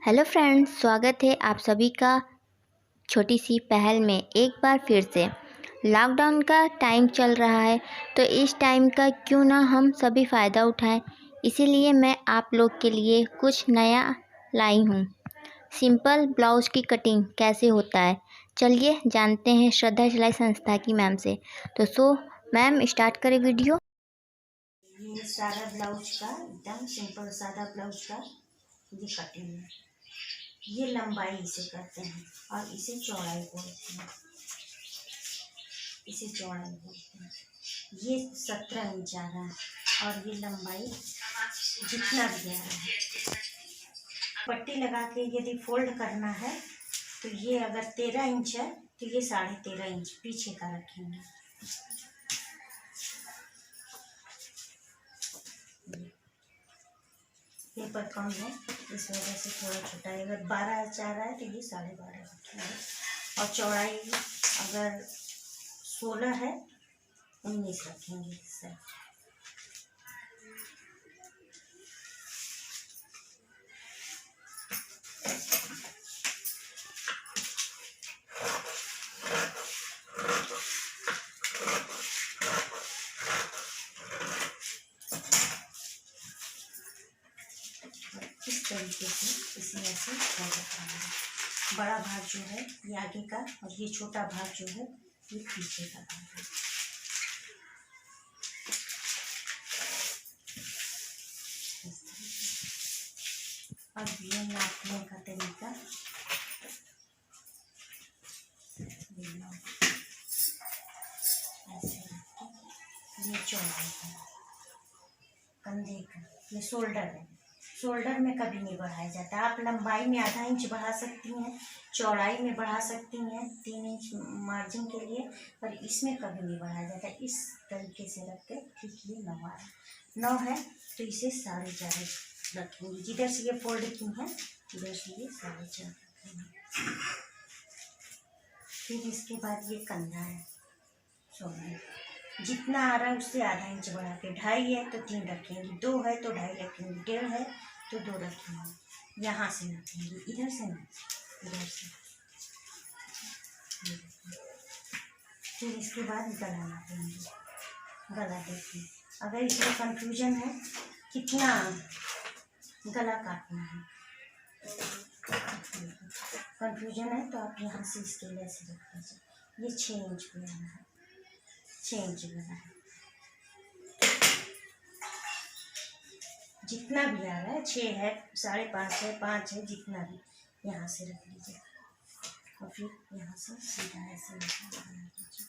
Hello friends, स्वागत है आप सभी का छोटी सी पहल में एक बार फिर से। लॉकडाउन का टाइम चल रहा है तो इस टाइम का क्यों ना हम सभी फ़ायदा उठाएं। इसीलिए मैं आप लोग के लिए कुछ नया लाई हूँ। सिंपल ब्लाउज की कटिंग कैसे होता है, चलिए जानते हैं श्रद्धा सिलाई संस्था की मैम से। तो मैम स्टार्ट करें वीडियो। ये सादा ब्लाउज का एकदम सिंपल सादा ब्लाउज का ये कटिंग है। ये लंबाई इसे करते हैं और इसे चौड़ाई बोलते हैं। इसे चौड़ाई बोलते हैं। ये 17 इंच आ रहा है और ये लंबाई जितना भी आ रहा है। पट्टी लगा के यदि फोल्ड करना है तो ये अगर 13 इंच है तो ये 13.5 इंच पीछे का रखेंगे। पेपर कम है इस वजह से थोड़ा छोटा है। अगर 12 चाह रहा है तो ये 12.5 रखेंगे और चौड़ाई अगर 16 है 19 रखेंगे इससे। इस तरीके से इसे ऐसे फोल्ड करना है। बड़ा भाग जो है ये आगे का और ये छोटा भाग जो है ये पीछे का भाग है। अब ये नापने का तरीका ऐसे ये चौड़ाई है कंधे का, ये शोल्डर है। शोल्डर में कभी नहीं बढ़ाया जाता। आप लंबाई में आधा इंच बढ़ा सकती हैं, चौड़ाई में बढ़ा सकती हैं 3 इंच मार्जिन के लिए, पर इसमें कभी नहीं बढ़ाया जाता। इस तरीके से रख के ठीक ये 9 आ रहा है। 9 है तो इसे 4.5 रखेंगे। जिधर से ये फोल्ड की है उधर से ये 4.5 रखेंगे। फिर इसके बाद ये कंधा है, चौड़ाई जितना आ रहा है उससे आधा इंच बढ़ा के, 2.5 है तो 3 रखेंगे, 2 है तो 2.5 रखेंगे, 1.5 है तो 2 रखेंगे। यहाँ से रखेंगे, इधर से नहीं, इधर से। फिर इसके बाद गला नापेंगे। गला देखिए, अगर इसमें कंफ्यूजन है कितना गला काटना है, कंफ्यूजन है तो आप यहाँ से इसके लिए ऐसे रख दीजिए। ये 6 इंच पे आना है, 6 इंच गला है। जितना भी आ रहा है 6 है, 5.5 है, 5 है, जितना भी यहाँ से रख लीजिए और फिर यहाँ से सीधा ऐसे बना दीजिए।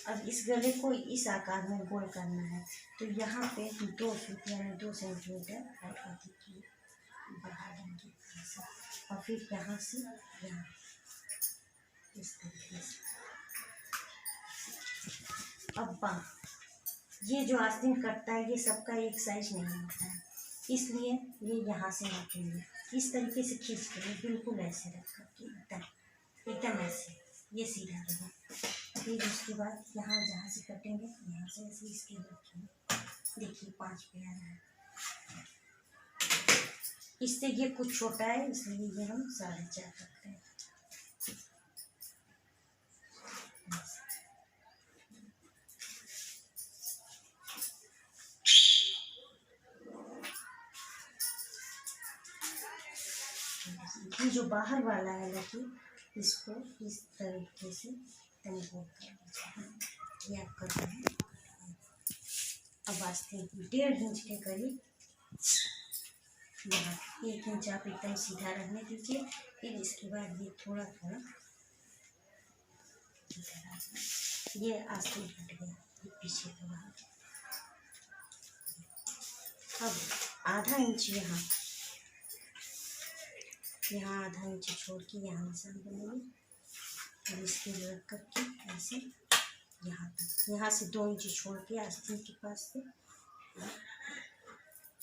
अब इस गले को इस आकार में गोल करना है तो यहाँ पे 2 फीट यानी 2 सेंटीमीटर बढ़ा देंगे और फिर यहाँ से यहाँ इस तरीके से। अब बाँह, ये जो आस्तीन कटता है ये सबका एक साइज नहीं होता है, इसलिए ये यहाँ से नापेंगे। इस तरीके से खींच कर बिल्कुल ऐसे रख करके एकदम एकदम ऐसे ये सीधा रहेगा। फिर उसके बाद यहाँ जहाँ से कटेंगे यहाँ से ऐसे इसके रखेंगे। देखिए 5 पे आ रहा है, इससे ये कुछ छोटा है इसलिए ये हम 4.5 रखते हैं। ये जो बाहर वाला है लकी, इसको इस तरीके से तंग कर दीजिए। ये आप कर रहे हैं। अब वास्ते 1.5 इंच के करीब यहाँ 1 इंच आप एकदम सीधा रहने दीजिए। फिर इसके बाद ये थोड़ा थोड़ा ये आस्तीन कट गया, ये पीछे का भाग। अब आधा इंच यहाँ आधा इंच छोड़ के यहाँ निशान बनेंगे और इसके रख करके ऐसे यहाँ तक, यहाँ से 2 इंच छोड़ के आस्तीन के पास से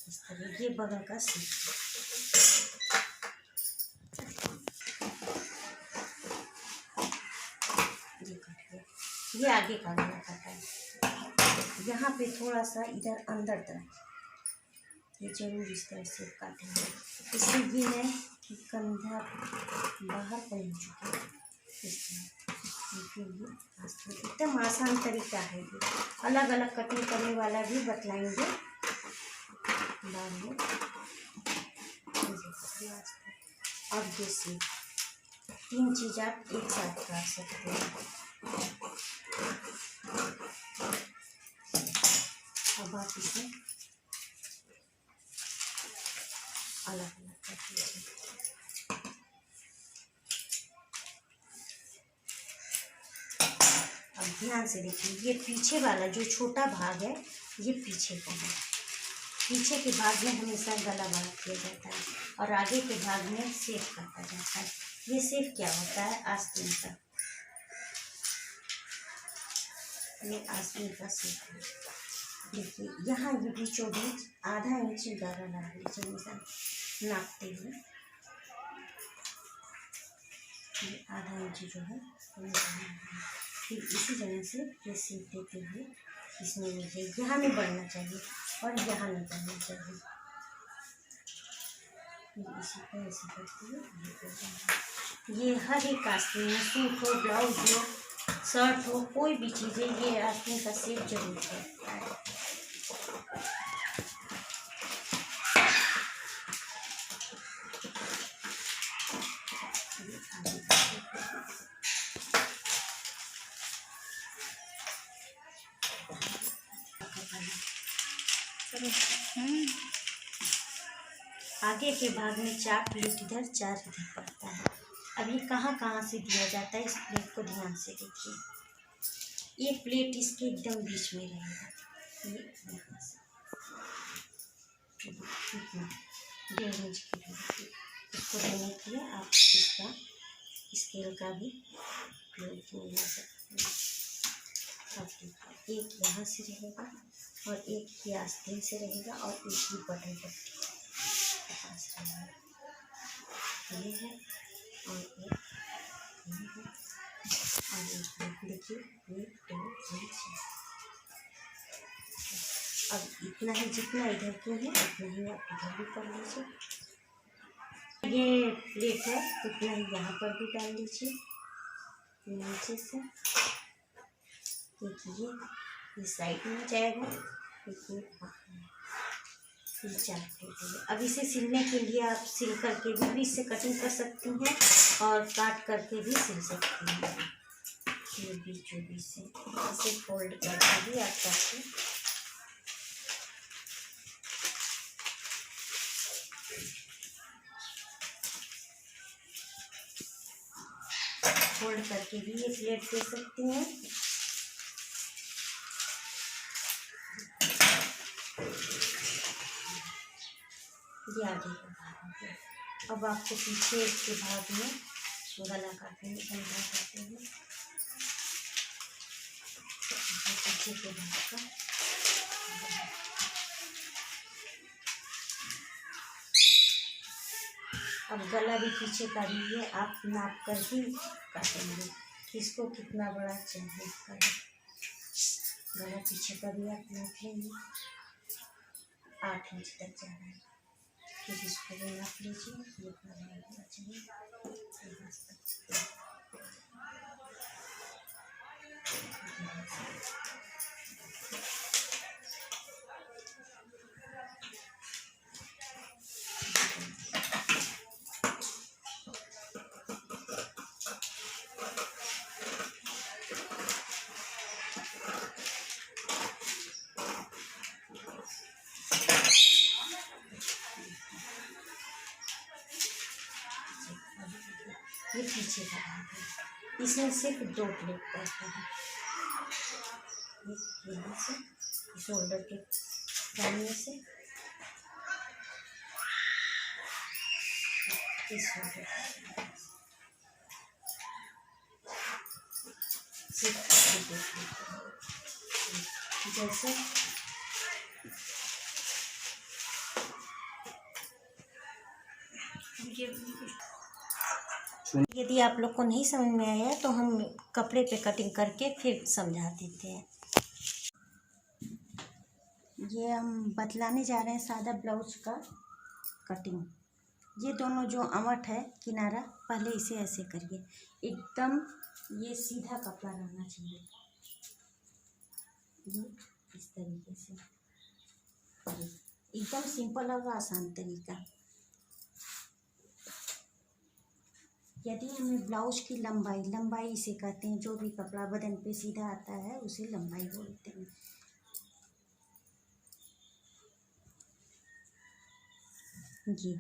इस तरह ये बगल का सीट। ये कट गया, ये आगे का गला कटा है। यहाँ पे थोड़ा सा इधर अंदर तरफ ये जरूर इस तरह से काटेंगे। इससे ये है कि कंधा बाहर पहन चुके हैं इस तरह। फिर ये एकदम आसान तरीका है। ये अलग अलग कटिंग करने वाला भी बतलाएंगे बाद में। अब जैसे 3 चीज़ आप एक साथ कर सकते हैं। अब आप इसे अलग अलग कर दीजिए। अब ध्यान से देखिए, ये पीछे वाला जो छोटा भाग है ये पीछे का है। पीछे के भाग में हमेशा गला बांध किया जाता है और आगे के भाग में सेफ करता जाता है। ये सेफ क्या होता है? आस्तीन का, ये आस्तीन का सेफ है। देखिए यहाँ ये बीचों बीच आधा इंच गारा डाल लीजिए हमेशा नापते हुए। ये आधा इंच जो है फिर इसी जगह से ये सीख देते हुए इसमें मुझे यहाँ नहीं बढ़ना चाहिए और यहाँ नहीं बढ़ना चाहिए। फिर इसी तरह ऐसे करते हुए ये हर एक आस्तीन में, सूट हो, ब्लाउज हो, शर्ट हो, कोई भी चीज़ है, ये आस्तीन का सेप जरूर करता है। आगे के भाग में 4 प्लेट इधर 4 इधर पड़ता है। अब ये कहाँ कहाँ से दिया जाता है, इस प्लेट को ध्यान से देखिए। ये प्लेट इसके एकदम बीच में रहेगा। ये यहाँ से 1.5 इंच की दूरी इसको देने के लिए आप इसका स्केल का भी प्रयोग किया जा सकता है। अब देखिए, एक यहाँ से रहेगा और एक ही आस्तीन से रहेगा और एक ही बटन पट्टी ये है और एक ये है और एक देखिए ये 2 इंच है। अब इतना ही, जितना इधर के है उतना ही आप इधर भी कर लीजिए। ये प्लेट है उतना ही यहाँ पर भी डाल दीजिए नीचे से। देखिए ये साइड में जाएगा, देखिए ये 4 प्लेट है। अब इसे सिलने के लिए आप सिल करके भी इससे कटिंग कर सकती हैं और काट करके भी सिल सकती हैं। ये बीचों बीच से इसे फोल्ड करके भी आप काट फोल्ड करके भी ये प्लेट दे सकती हैं। ये आगे का भाग हो गया। अब आपको पीछे के भाग में गला काटेंगे, कंधा काटेंगे। पीछे के भाग का अब गला भी पीछे का भी है, आप नाप कर ही काटेंगे किसको कितना बड़ा चाहिए। गला पीछे का भी आप नाप लेंगे, 8 इंच तक जाना है। फिर इसको भी नाप लीजिए, ये होना चाहिए। ये पीछे का भाग है, इसमें सिर्फ 2 प्लेट पड़ता है। यहाँ से शोल्डर के दाहिने से इस शोल्डर जैसे यदि आप लोग को नहीं समझ में आया तो हम कपड़े पे कटिंग करके फिर समझा देते हैं। ये हम बतलाने जा रहे हैं सादा ब्लाउज का कटिंग। ये दोनों जो अमट है किनारा, पहले इसे ऐसे करिए, एकदम ये सीधा कपड़ा रहना चाहिए, ये इस तरीके से, एकदम सिंपल और आसान तरीका। यदि हमें ब्लाउज की लंबाई इसे कहते हैं, जो भी कपड़ा बदन पे सीधा आता है उसे लंबाई बोलते हैं। ये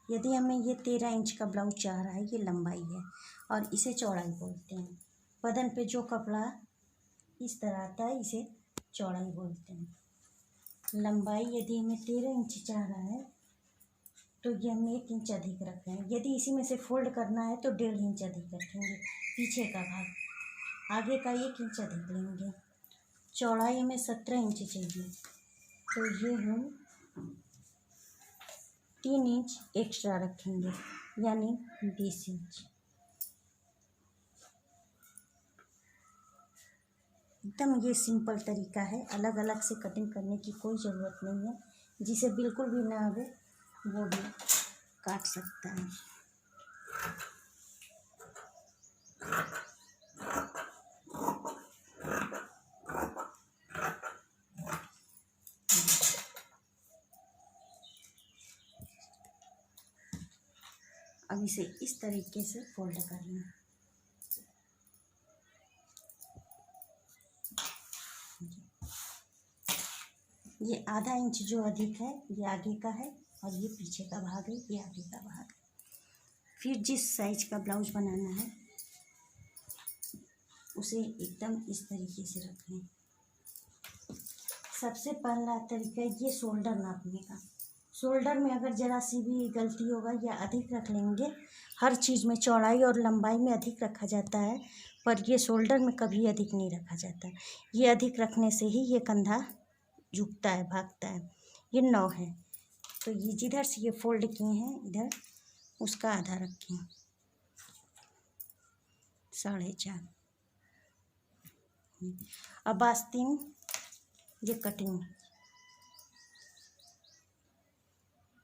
यदि हमें ये 13 इंच का ब्लाउज चाह रहा है, ये लंबाई है और इसे चौड़ाई बोलते हैं। बदन पे जो कपड़ा इस तरह आता है इसे चौड़ाई बोलते हैं। लंबाई यदि हमें 13 इंच चाह रहा है तो ये हम 1 इंच अधिक रख रहे हैं। यदि इसी में से फोल्ड करना है तो 1.5 इंच अधिक रखेंगे, पीछे का भाग आगे का 1 इंच अधिक लेंगे। चौड़ाई हमें 17 इंच चाहिए, तो ये हम 3 इंच एक्स्ट्रा रखेंगे, यानी 20 इंच। एकदम ये सिंपल तरीका है, अलग अलग से कटिंग करने की कोई ज़रूरत नहीं है। जिसे बिल्कुल भी ना आवे वो भी काट सकता है। अब इसे इस तरीके से फोल्ड करना है। ये आधा इंच जो अधिक है ये आगे का है और ये पीछे का भाग है, ये आगे का भाग है। फिर जिस साइज का ब्लाउज बनाना है उसे एकदम इस तरीके से रखें। सबसे पहला तरीका ये शोल्डर नापने का। शोल्डर में अगर ज़रा सी भी गलती होगा या अधिक रख लेंगे, हर चीज़ में चौड़ाई और लंबाई में अधिक रखा जाता है, पर ये शोल्डर में कभी अधिक नहीं रखा जाता। ये अधिक रखने से ही ये कंधा झुकता है, भागता है। ये 9 है, तो ये जिधर से ये फोल्ड किए हैं इधर उसका आधा रखें, 4.5। अब आस्तीन ये कटिंग,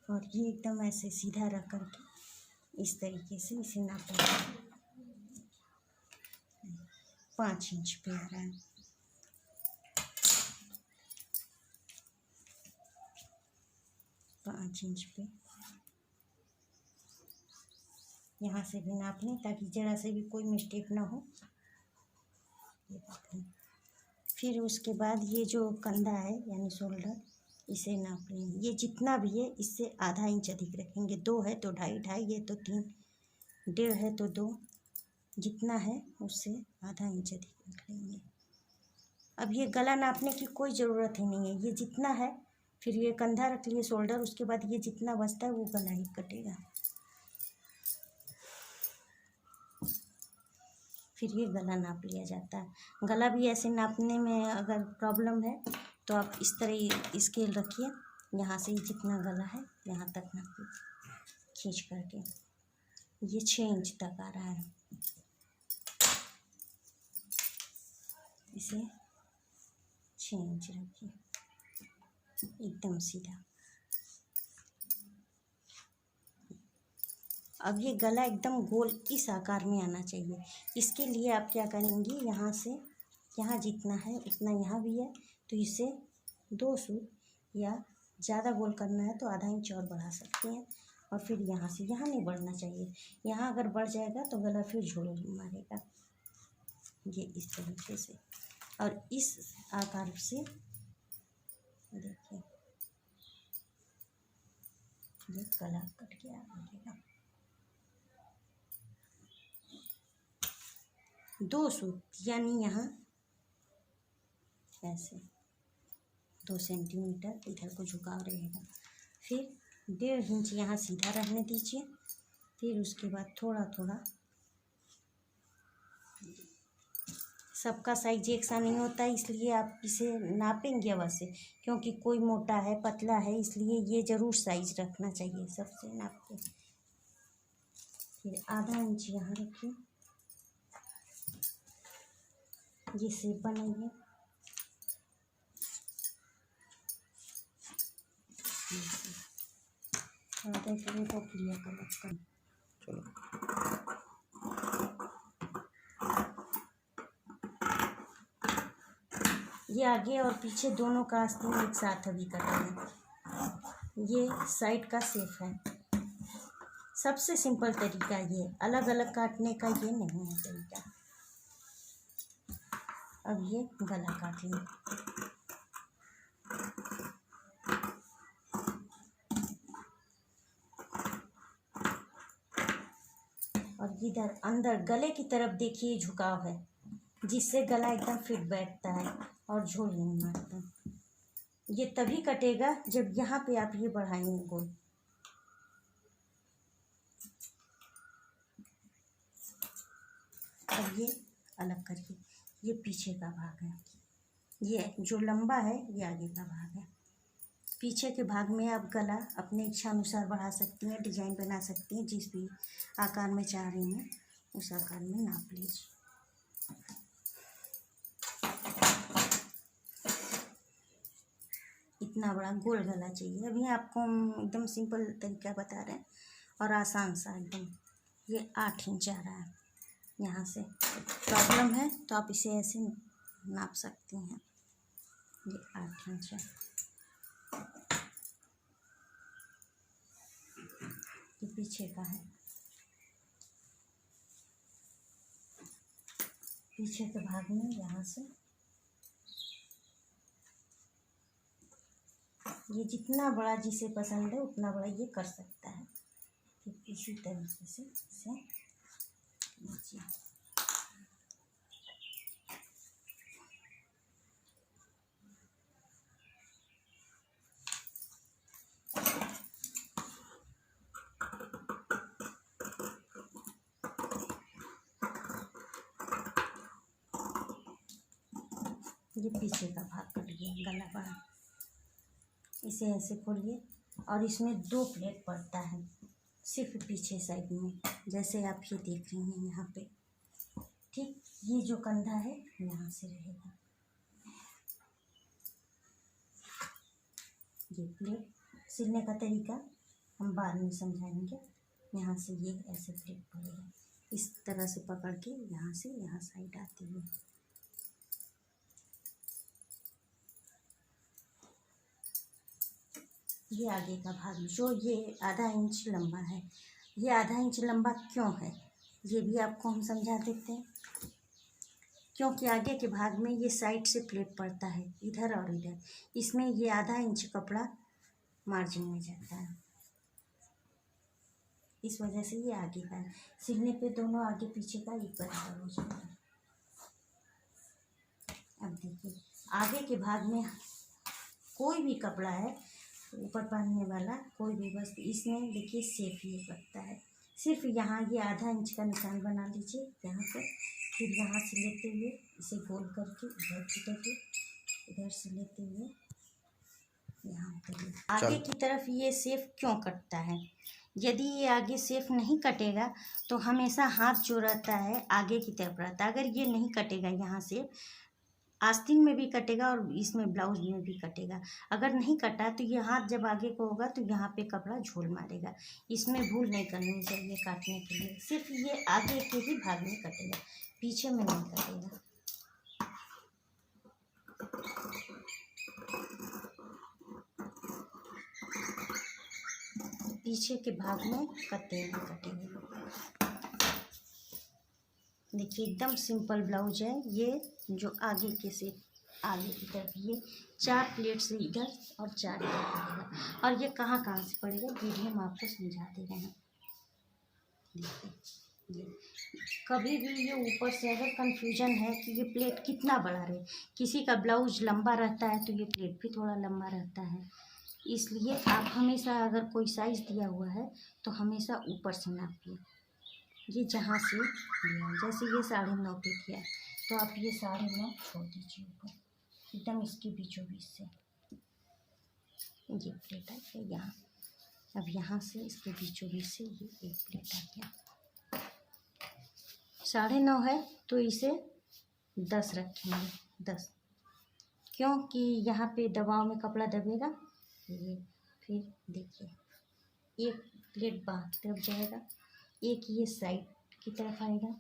और ये एकदम ऐसे सीधा रख करके इस तरीके से इसे नापेंगे। 5 इंच पे आ रहा है। पाँच इंच पे यहाँ से भी नाप लें ताकि ज़रा से भी कोई मिस्टेक ना हो। ये देखें। फिर उसके बाद ये जो कंधा है यानी शोल्डर, इसे नाप लें। ये जितना भी है इससे आधा इंच अधिक रखेंगे। 2 है तो 2.5, 2.5 है तो 3, 1.5 है तो 2, जितना है उससे आधा इंच अधिक रख लेंगे। अब ये गला नापने की कोई ज़रूरत ही नहीं है, ये जितना है, फिर ये कंधा रख लिए शोल्डर, उसके बाद ये जितना बचता है वो गला ही कटेगा। फिर ये गला नाप लिया जाता है। गला भी ऐसे नापने में अगर प्रॉब्लम है तो आप इस तरह स्केल रखिए, यहाँ से जितना गला है यहाँ तक नापिए खींच करके। ये 6 इंच तक आ रहा है, इसे 6 इंच रखिए एकदम सीधा। अब ये गला एकदम गोल इस आकार में आना चाहिए। इसके लिए आप क्या करेंगी, यहाँ से यहाँ जितना है उतना यहाँ भी है, तो इसे 2 सूत या ज़्यादा गोल करना है तो आधा इंच और बढ़ा सकते हैं। और फिर यहाँ से यहाँ नहीं बढ़ना चाहिए, यहाँ अगर बढ़ जाएगा तो गला फिर झोल मारेगा। ये इस तरीके से और इस आकार से देखिए ये गला कट के आ जाएगा। 2 सूत यानी यहाँ ऐसे 2 सेंटीमीटर इधर को झुकाव रहेगा। फिर 1.5 इंच यहाँ सीधा रहने दीजिए। फिर उसके बाद थोड़ा थोड़ा, सबका साइज एक सा नहीं होता इसलिए आप इसे नापेंगे अवश्य, क्योंकि कोई मोटा है पतला है, इसलिए ये ज़रूर साइज रखना चाहिए सबसे नाप के। फिर आधा इंच यहाँ रखिए, ये शेप बनाइए। आधा करें तो क्लियर कलर कर। चलो ये आगे और पीछे दोनों का आस्तीन एक साथ अभी कटा है। ये साइड का सेफ है। सबसे सिंपल तरीका ये, अलग अलग काटने का ये नहीं है तरीका। अब ये गला काट लें। और इधर अंदर गले की तरफ देखिए झुकाव है, जिससे गला एकदम फिट बैठता है और झोल नहीं मारता। ये तभी कटेगा जब यहाँ पे आप ये बढ़ाएंगे गोल। अब ये अलग करिए। ये पीछे का भाग है, ये जो लंबा है ये आगे का भाग है। पीछे के भाग में आप गला अपने इच्छा अनुसार बढ़ा सकती हैं, डिजाइन बना सकती हैं। जिस भी आकार में चाह रही हैं उस आकार में नाप लीजिए। इतना बड़ा गोल गला चाहिए। अभी आपको हम एकदम सिंपल तरीका बता रहे हैं और आसान सा एकदम। ये 8 इंच आ रहा है। यहाँ से प्रॉब्लम है तो आप इसे ऐसे नाप सकती हैं। ये 8 इंच है। ये पीछे का है। पीछे के भाग में यहाँ से ये जितना बड़ा जिसे पसंद है उतना बड़ा ये कर सकता है। फिर इसी तरीके से इसे नीचे ये पीछे का भाग कट गया, गला बड़ा। इसे ऐसे खोलिए और इसमें 2 प्लेट पड़ता है सिर्फ पीछे साइड में, जैसे आप ये देख रही हैं यहाँ पे। ठीक, ये जो कंधा है यहाँ से रहेगा। ये प्लेट सिलने का तरीका हम बाद में समझाएंगे। यहाँ से ये ऐसे प्लेट पड़ेगा, इस तरह से पकड़ के यहाँ से यहाँ साइड आती है। ये आगे का भाग जो ये आधा इंच लंबा है, ये आधा इंच लंबा क्यों है ये भी आपको हम समझा देते हैं। क्योंकि आगे के भाग में ये साइड से प्लेट पड़ता है, इधर और इधर। इसमें ये आधा इंच कपड़ा मार्जिन में जाता है, इस वजह से ये आगे का है। सिलने पे दोनों आगे पीछे का एक बराबर हो जाता है। अब देखिए आगे के भाग में कोई भी कपड़ा है ऊपर पहनने वाला, कोई भी वस्तु, इसमें देखिए सेफ ये करता है। सिर्फ यहाँ ये आधा इंच का निशान बना लीजिए यहाँ पे। फिर यहाँ से लेते हुए इसे गोल करके इधर उतरिए, इधर से लेते हुए यहाँ उतरिए। आगे की तरफ ये सेफ क्यों कटता है? यदि ये आगे सेफ नहीं कटेगा तो हमेशा हाथ जो रहता है आगे की तरफ रहता है। अगर ये नहीं कटेगा यहाँ से, आस्तीन में भी कटेगा और इसमें ब्लाउज में भी कटेगा। अगर नहीं कटा तो ये हाथ जब आगे को होगा तो यहाँ पे कपड़ा झोल मारेगा। इसमें भूल नहीं करनी चाहिए काटने के लिए। सिर्फ ये आगे के ही भाग में कटेगा, पीछे में नहीं कटेगा। पीछे के भाग में कटे नहीं कटेंगे। देखिए एकदम सिंपल ब्लाउज है ये। जो आगे के से आगे की तरफ ये 4 प्लेट से इधर और 4 इधर पड़ेगा। और ये कहाँ कहाँ से पड़ेगा ये भी हम आपको समझा दे रहे हैं। देखिए ये कभी भी ये ऊपर से अगर कंफ्यूजन है कि ये प्लेट कितना बड़ा रहे, किसी का ब्लाउज लंबा रहता है तो ये प्लेट भी थोड़ा लंबा रहता है। इसलिए आप हमेशा अगर कोई साइज़ दिया हुआ है तो हमेशा ऊपर से नापिए। ये जहाँ से दिया, जैसे ये 9.5 पे किया तो आप ये 9.5 छोड़ दीजिए ऊपर, एकदम इसके बीचों बीच से। ये प्लेट है यहाँ, अब यहाँ से इसके बीचों बीच से ये एक प्लेट आ गया। 9.5 है तो इसे 10 रखेंगे, 10, क्योंकि यहाँ पे दबाव में कपड़ा दबेगा। ये फिर देखिए एक प्लेट बाहर की तरफ जाएगा, एक ये साइड की तरफ आएगा,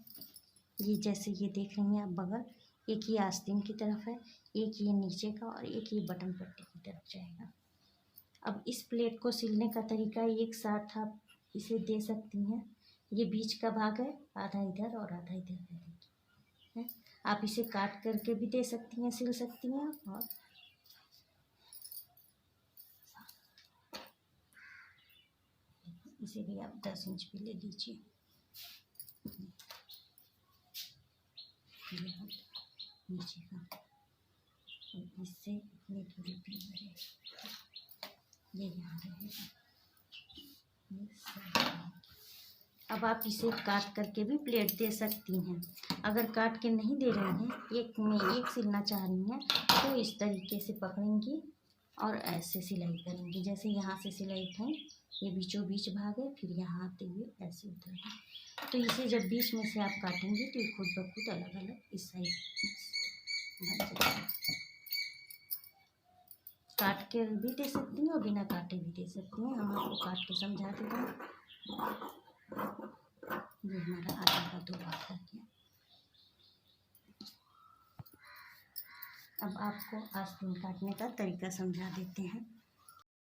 ये जैसे ये देख रही हैं आप बगल, एक ये आस्तीन की तरफ है, एक ये नीचे का और एक ये बटन पट्टी की तरफ जाएगा। अब इस प्लेट को सिलने का तरीका एक साथ आप इसे दे सकती हैं। ये बीच का भाग है, आधा इधर और आधा इधर है, देखिए है। आप इसे काट करके भी दे सकती हैं, सिल सकती हैं, और इसे भी आप 10 इंच पे ले लीजिए। नीचे का इससे इतनी दूरी पे ये यहाँ रहेगा। अब आप इसे काट करके भी प्लेट दे सकती हैं। अगर काट के नहीं दे रही हैं, एक में एक सिलना चाह रही हैं, तो इस तरीके से पकड़ेंगी और ऐसे सिलाई करेंगी। जैसे यहाँ से सिलाई उठाएं, ये बीचों बीच भाग है, फिर यहाँ आते हुए ऐसे उधर है। तो इसे जब बीच में से आप काटेंगे तो ये खुद ब खुद अलग अलग इस साइड बन जाएगा। काट के भी दे सकती हैं और बिना काटे भी दे सकती हैं। हम आपको काट के समझा देते हैं। ये हमारा आगे का 2 भाग कर गया। अब आपको आस्तीन काटने का तरीका समझा देते हैं।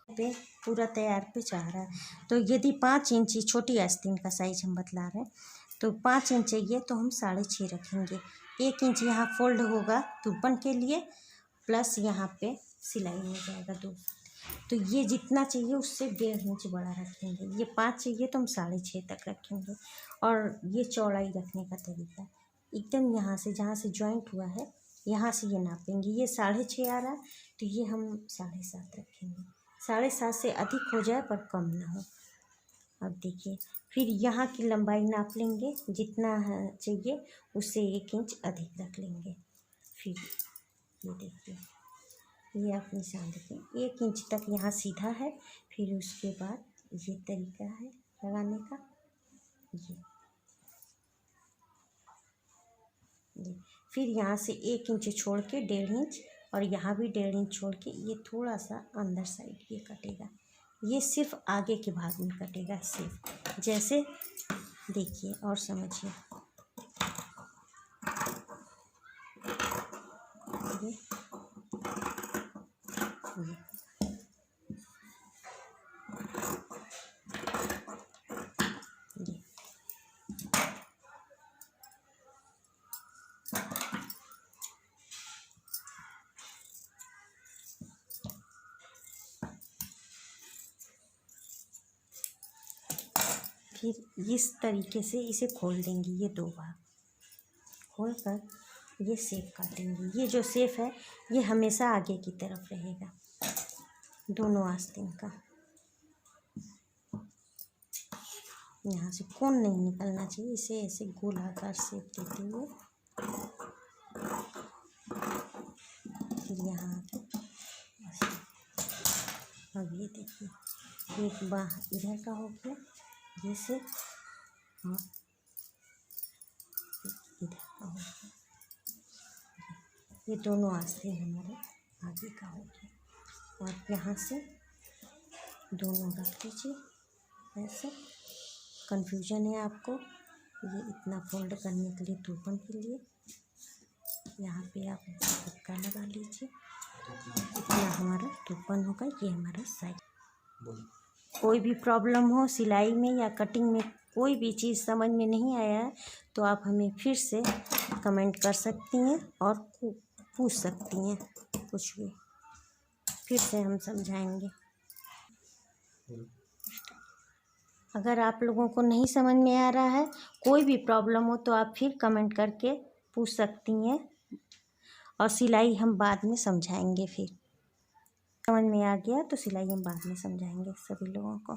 पे पूरा तैयार पे चाह रहा है, तो यदि 5 इंची छोटी आस्तीन का साइज हम बतला रहे हैं, तो 5 इंच चाहिए तो हम 6.5 रखेंगे। 1 इंच यहाँ फोल्ड होगा तुरपन के लिए, प्लस यहाँ पे सिलाई हो जाएगा 2। तो ये जितना चाहिए उससे 1.5 इंच बड़ा रखेंगे। ये 5 चाहिए तो हम 6.5 तक रखेंगे। और ये चौड़ाई रखने का तरीका एकदम यहाँ से, जहाँ से जॉइंट हुआ है यहाँ से ये नापेंगे। ये 6.5 आ रहा है, तो ये हम 7.5 रखेंगे। 7.5 से अधिक हो जाए पर कम ना हो। अब देखिए, फिर यहाँ की लंबाई नाप लेंगे, जितना चाहिए उससे 1 इंच अधिक रख लेंगे। फिर ये देखिए, ये आप निशान देखिए 1 इंच तक यहाँ सीधा है। फिर उसके बाद ये तरीका है लगाने का, ये फिर यहाँ से 1 इंच छोड़ के 1.5 इंच, और यहाँ भी 1.5 इंच छोड़ के ये थोड़ा सा अंदर साइड ये कटेगा। ये सिर्फ आगे के भाग में कटेगा, सिर्फ जैसे देखिए और समझिए। फिर इस तरीके से इसे खोल देंगे, ये 2 भाग खोल कर ये शेप काटेंगे। ये जो शेप है ये हमेशा आगे की तरफ रहेगा, दोनों आस्तीन का। यहाँ से कोन नहीं निकलना चाहिए, इसे ऐसे गोलाकार शेप देते हुए फिर यहाँ। अब ये देखिए, एक बाह इधर का हो गया ये से, और इधर का हो गया। ये दोनों आस्तीन हमारे आगे का हो गया। और यहाँ से दोनों रख लीजिए ऐसे। कन्फ्यूजन है आपको, ये इतना फोल्ड करने के लिए तुरपन के लिए यहाँ पे आप धक्का लगा लीजिए, इतना हमारा तुरपन होगा। ये हमारा साइज। कोई भी प्रॉब्लम हो सिलाई में या कटिंग में, कोई भी चीज़ समझ में नहीं आया है तो आप हमें फिर से कमेंट कर सकती हैं और पूछ सकती हैं, कुछ भी फिर से हम समझाएंगे। अगर आप लोगों को नहीं समझ में आ रहा है, कोई भी प्रॉब्लम हो, तो आप फिर कमेंट करके पूछ सकती हैं और सिलाई हम बाद में समझाएंगे। फिर समझ में आ गया तो सिलाई हम बाद में समझाएंगे सभी लोगों को।